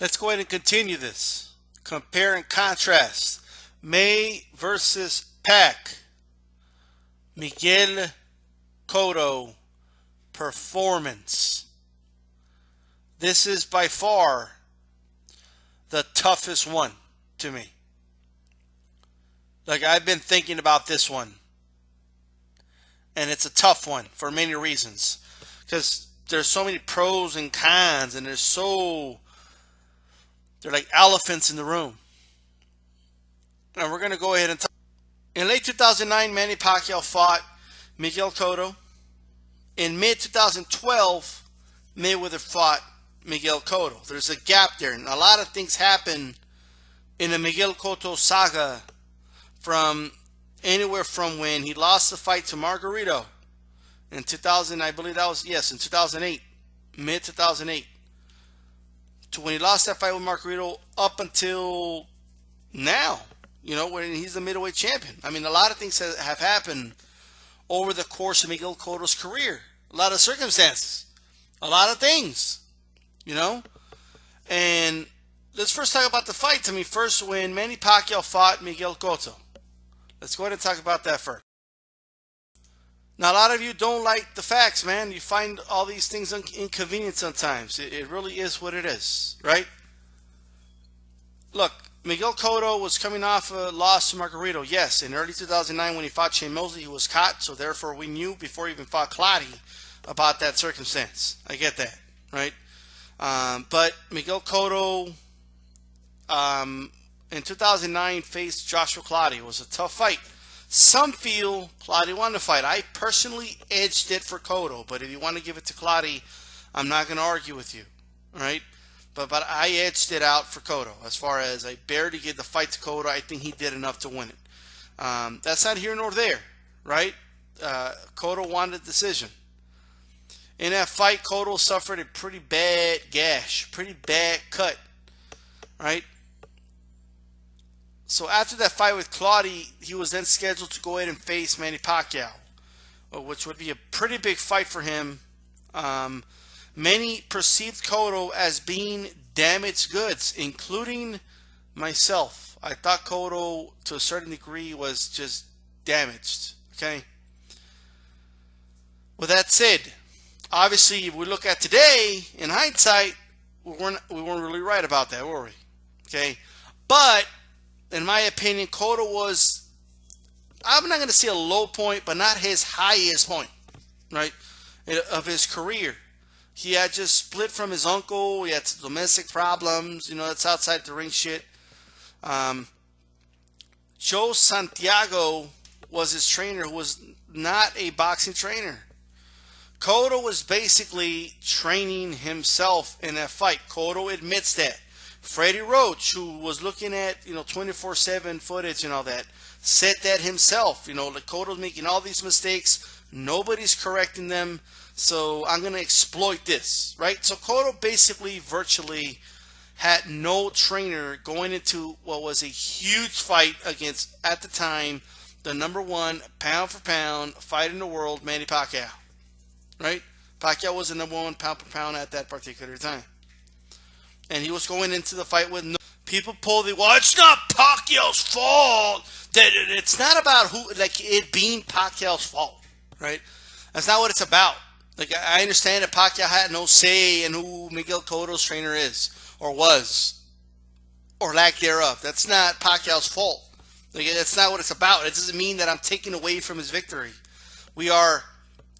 Let's go ahead and continue this. Compare and contrast. May versus Pac. Miguel Cotto performance. This is by far the toughest one to me. Like, I've been thinking about this one, and it's a tough one for many reasons. Because there's so many pros and cons, and they're like elephants in the room. And we're going to go ahead and talk. In late 2009, Manny Pacquiao fought Miguel Cotto. In mid 2012, Mayweather fought Miguel Cotto. There's a gap there, and a lot of things happen in the Miguel Cotto saga, from anywhere from when he lost the fight to Margarito in 2000, I believe that was, yes, in 2008, mid 2008, to when he lost that fight with Margarito up until now, when he's the middleweight champion. I mean, a lot of things have happened over the course of Miguel Cotto's career. A lot of circumstances, a lot of things, And let's first talk about the fight. First, when Manny Pacquiao fought Miguel Cotto. Let's go ahead and talk about that first. Now, a lot of you don't like the facts, man. You find all these things inconvenient sometimes. It really is what it is, right? Look, Miguel Cotto was coming off a loss to Margarito. Yes, in early 2009 when he fought Shane Mosley, he was caught. So therefore, we knew before he even fought Clottey about that circumstance. I get that, right? But Miguel Cotto in 2009 faced Joshua Clottey. It was a tough fight. Some feel Clottey won the fight. I personally edged it for Cotto, but if you want to give it to Clottey, I'm not going to argue with you, right? But I edged it out for Cotto. As far as I barely gave the fight to Cotto, I think he did enough to win it. That's not here nor there, right? Cotto won the decision. In that fight, Cotto suffered a pretty bad gash, pretty bad cut, right? So after that fight with Clottey, he was then scheduled to go ahead and face Manny Pacquiao, which would be a pretty big fight for him. Many perceived Cotto as being damaged goods, including myself. I thought Cotto, to a certain degree, was just damaged. Okay. With that said, obviously, if we look at today, in hindsight, we weren't really right about that, were we? Okay. But in my opinion, Cotto was, I'm not going to say a low point, but not his highest point, right, of his career. He had just split from his uncle. He had some domestic problems. That's outside the ring shit. Joe Santiago was his trainer, who was not a boxing trainer. Cotto was basically training himself in that fight. Cotto admits that. Freddie Roach, who was looking at 24/7 footage and all that, said that himself. Like, Cotto's making all these mistakes, nobody's correcting them, so I'm gonna exploit this, right? So Cotto basically virtually had no trainer going into what was a huge fight against, at the time, the number one pound for pound fight in the world, Manny Pacquiao, right? Pacquiao was the number one pound for pound at that particular time. And he was going into the fight with no. People pull well, it's not Pacquiao's fault. That it's not about it being Pacquiao's fault, right? That's not what it's about. Like, I understand that Pacquiao had no say in who Miguel Cotto's trainer is, or was, or lack thereof. That's not Pacquiao's fault. Like, that's not what it's about. It doesn't mean that I'm taking away from his victory. We are,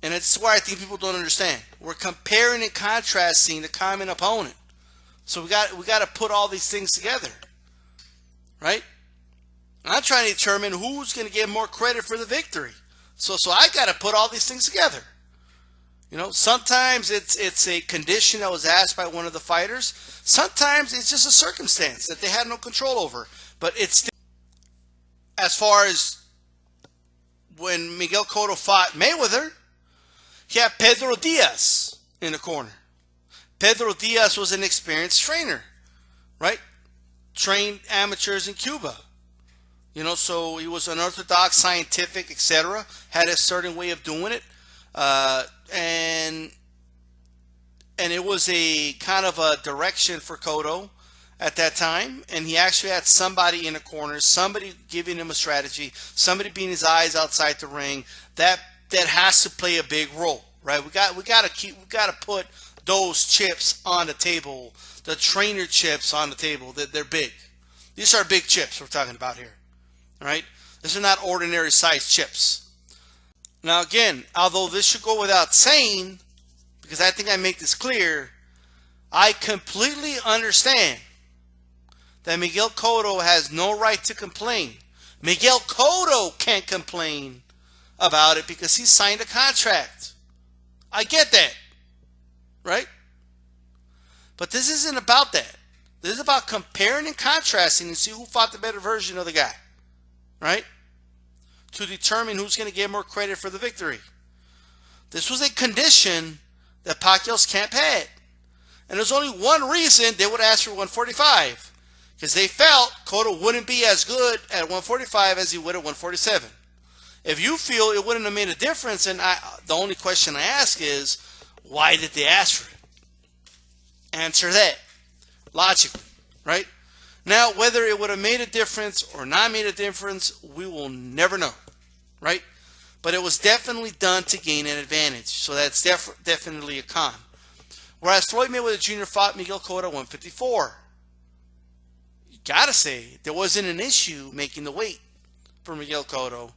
and it's why I think people don't understand. We're comparing and contrasting the common opponent. So we got to put all these things together, right? I'm trying to determine who's going to get more credit for the victory. So I got to put all these things together. Sometimes it's a condition that was asked by one of the fighters. Sometimes it's just a circumstance that they had no control over. But it's still, as far as when Miguel Cotto fought Mayweather, he had Pedro Diaz in the corner. Pedro Diaz was an experienced trainer, right? Trained amateurs in Cuba. So he was unorthodox, scientific, etc. Had a certain way of doing it. And it was a kind of a direction for Cotto at that time, and he actually had somebody in the corner, somebody giving him a strategy, somebody being his eyes outside the ring. That has to play a big role, right? We got to put those chips on the table, the trainer chips on the table. They're big. These are big chips we're talking about here, all right? These are not ordinary size chips. Now again, although this should go without saying, because I think I make this clear, I completely understand that Miguel Cotto has no right to complain. Miguel Cotto can't complain about it because he signed a contract. I get that, right? But this isn't about that. This is about comparing and contrasting and see who fought the better version of the guy, right? To determine who's going to get more credit for the victory. This was a condition that Pacquiao's camp had. And there's only one reason they would ask for 145. Because they felt Cotto wouldn't be as good at 145 as he would at 147. If you feel it wouldn't have made a difference, and the only question I ask is, why did they ask for it? Answer that logically, right? Now, whether it would have made a difference or not made a difference, we will never know, right? But it was definitely done to gain an advantage, so that's definitely a con. Whereas Floyd Mayweather Jr. fought Miguel Cotto at 154. You gotta say, there wasn't an issue making the weight for Miguel Cotto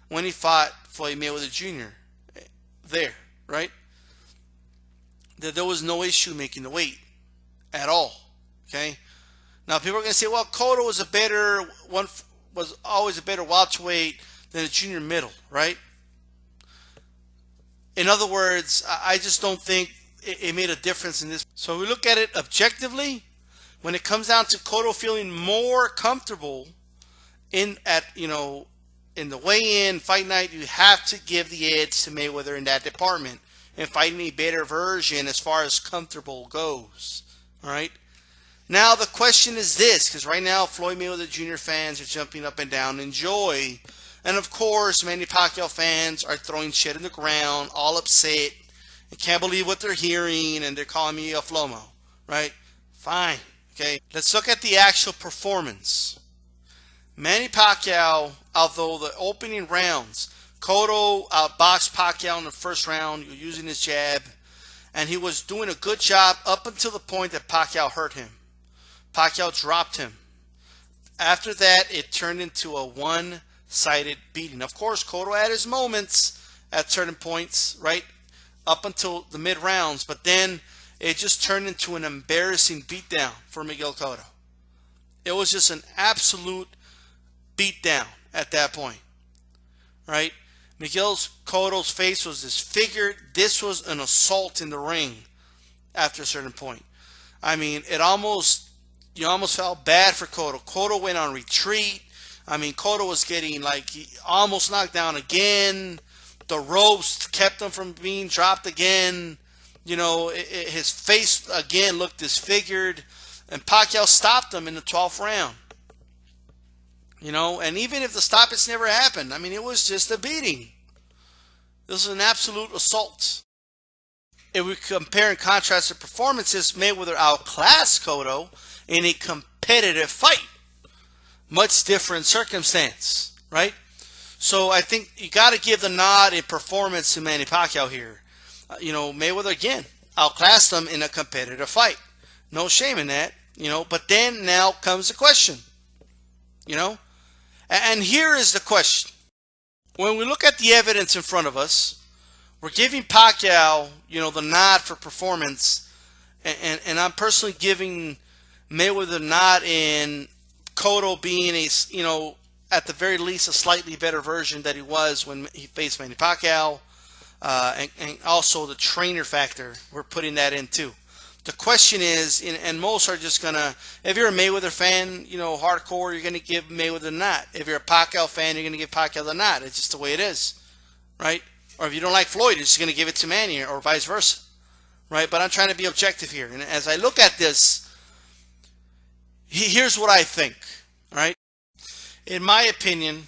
when he fought Floyd Mayweather Jr. there, right? There was no issue making the weight at all, okay? Now people are gonna say, well, Cotto was always a better welterweight than a junior middle, right? In other words, I just don't think it made a difference in this. So we look at it objectively. When it comes down to Cotto feeling more comfortable in the weigh-in fight night, you have to give the edge to Mayweather in that department and fighting a better version as far as comfortable goes. All right. Now the question is this, because right now Floyd Mayweather Jr. fans are jumping up and down in joy, and of course many Pacquiao fans are throwing shit in the ground, all upset, and can't believe what they're hearing, and they're calling me a Flomo, right? Fine. Okay, let's look at the actual performance. Manny Pacquiao, although the opening rounds, Cotto outboxed Pacquiao in the first round using his jab, and he was doing a good job up until the point that Pacquiao hurt him. Pacquiao dropped him. After that, it turned into a one-sided beating. Of course, Cotto had his moments at certain points, right, up until the mid-rounds, but then it just turned into an embarrassing beatdown for Miguel Cotto. It was just an absolute beatdown at that point, right? Miguel Cotto's face was disfigured. This was an assault in the ring after a certain point. I mean, you almost felt bad for Cotto. Cotto went on retreat. I mean, Cotto was getting almost knocked down again. The ropes kept him from being dropped again. His face again looked disfigured, and Pacquiao stopped him in the 12th round. And even if the stoppage never happened, I mean, it was just a beating. This was an absolute assault. If we compare and contrast the performances, Mayweather outclassed Cotto in a competitive fight. Much different circumstance, right? So I think you got to give the nod in performance to Manny Pacquiao here. Mayweather again outclassed him in a competitive fight. No shame in that, But then now comes the question, And here is the question. When we look at the evidence in front of us, we're giving Pacquiao, the nod for performance, and I'm personally giving Mayweather the nod in Cotto being at the very least a slightly better version that he was when he faced Manny Pacquiao. And also the trainer factor, we're putting that in too. The question is, and most are just gonna, if you're a Mayweather fan, hardcore, you're gonna give Mayweather the nod. If you're a Pacquiao fan, you're gonna give Pacquiao the nod. It's just the way it is, right? Or if you don't like Floyd, you're just gonna give it to Manny, or vice versa, right? But I'm trying to be objective here, and as I look at this, here's what I think, right? In my opinion,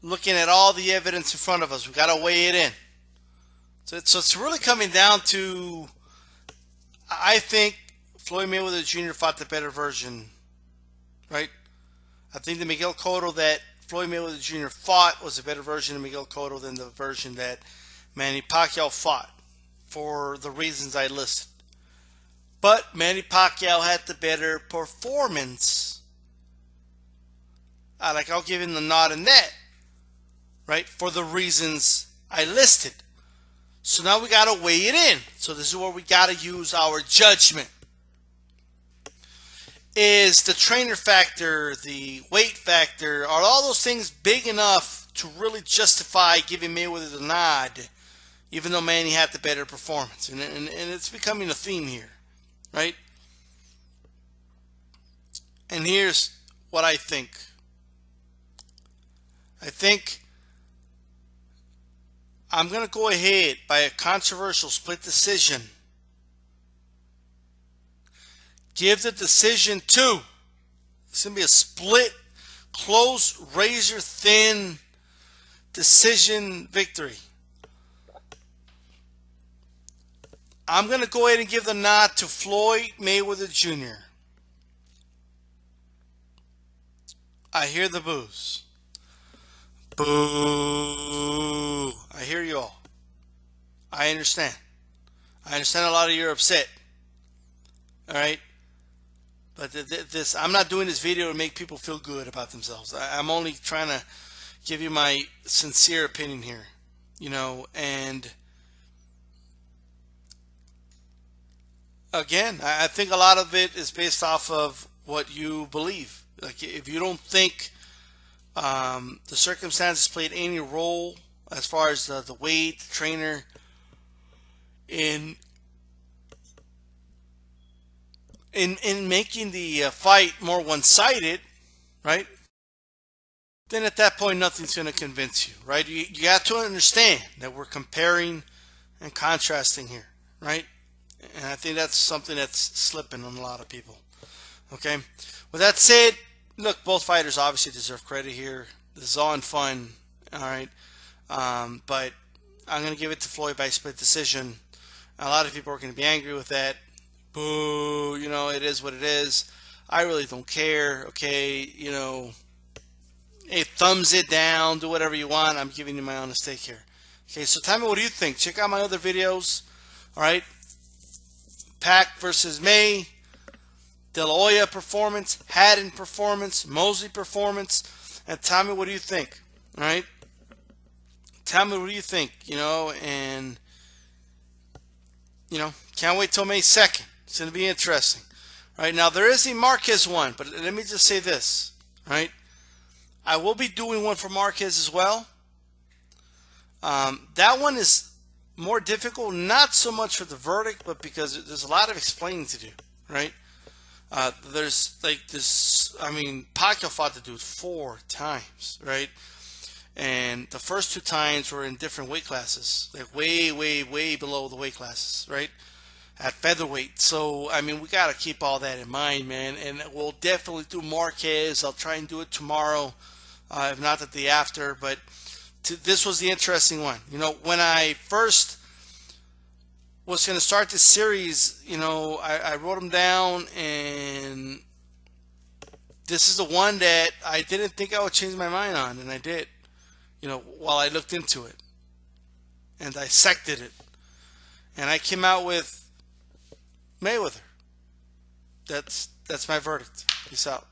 looking at all the evidence in front of us, we've got to weigh it in. So it's really coming down to, I think Floyd Mayweather Jr. fought the better version, right? I think the Miguel Cotto that Floyd Mayweather Jr. fought was a better version of Miguel Cotto than the version that Manny Pacquiao fought, for the reasons I listed. But Manny Pacquiao had the better performance. I'll give him the nod in that, right? For the reasons I listed. So now we got to weigh it in. So this is where we got to use our judgment. Is the trainer factor, the weight factor, are all those things big enough to really justify giving Mayweather the nod, even though Manny had the better performance? And it's becoming a theme here, right? And here's what I think. I think I'm going to go ahead by a controversial split decision. Give the decision to. It's going to be a split, close, razor-thin decision victory. I'm going to go ahead and give the nod to Floyd Mayweather Jr. I hear the boos. Boo. I hear you all. I understand. I understand a lot of you are upset. All right? But I'm not doing this video to make people feel good about themselves. I'm only trying to give you my sincere opinion here. You know, and again, I think a lot of it is based off of what you believe. Like, if you don't think the circumstances played any role as far as the weight, the trainer, in making the fight more one-sided, right? Then at that point, nothing's going to convince you, right? You got to understand that we're comparing and contrasting here, right? And I think that's something that's slipping on a lot of people. Okay? With that said, look, both fighters obviously deserve credit here. This is all in fun, all right? But I'm going to give it to Floyd by split decision. A lot of people are going to be angry with that. Boo, you know, it is what it is. I really don't care, okay? You know, hey, thumbs it down, do whatever you want. I'm giving you my honest take here. Okay, so tell me, what do you think? Check out my other videos, all right? Pac versus May, De La Hoya performance, Haddon performance, Mosley performance, and tell me, what do you think, all right? Tell me, what do you think, you know, and, you know, can't wait till May 2nd. It's going to be interesting. All right, now there is a Marquez one, but let me just say this, all right? I will be doing one for Marquez as well. That one is more difficult, not so much for the verdict, but because there's a lot of explaining to do, right? There's like this, I mean, Pacquiao fought the dude 4 times, right? And the first 2 times were in different weight classes, like way, way, way below the weight classes, right? At featherweight. So, I mean, we got to keep all that in mind, man. And we'll definitely do Marquez. I'll try and do it tomorrow, if not the day after. But this was the interesting one. You know, when I first was going to start this series, you know, I wrote them down, and this is the one that I didn't think I would change my mind on, and I did, you know, while I looked into it and dissected it. And I came out with Mayweather. That's my verdict. Peace out.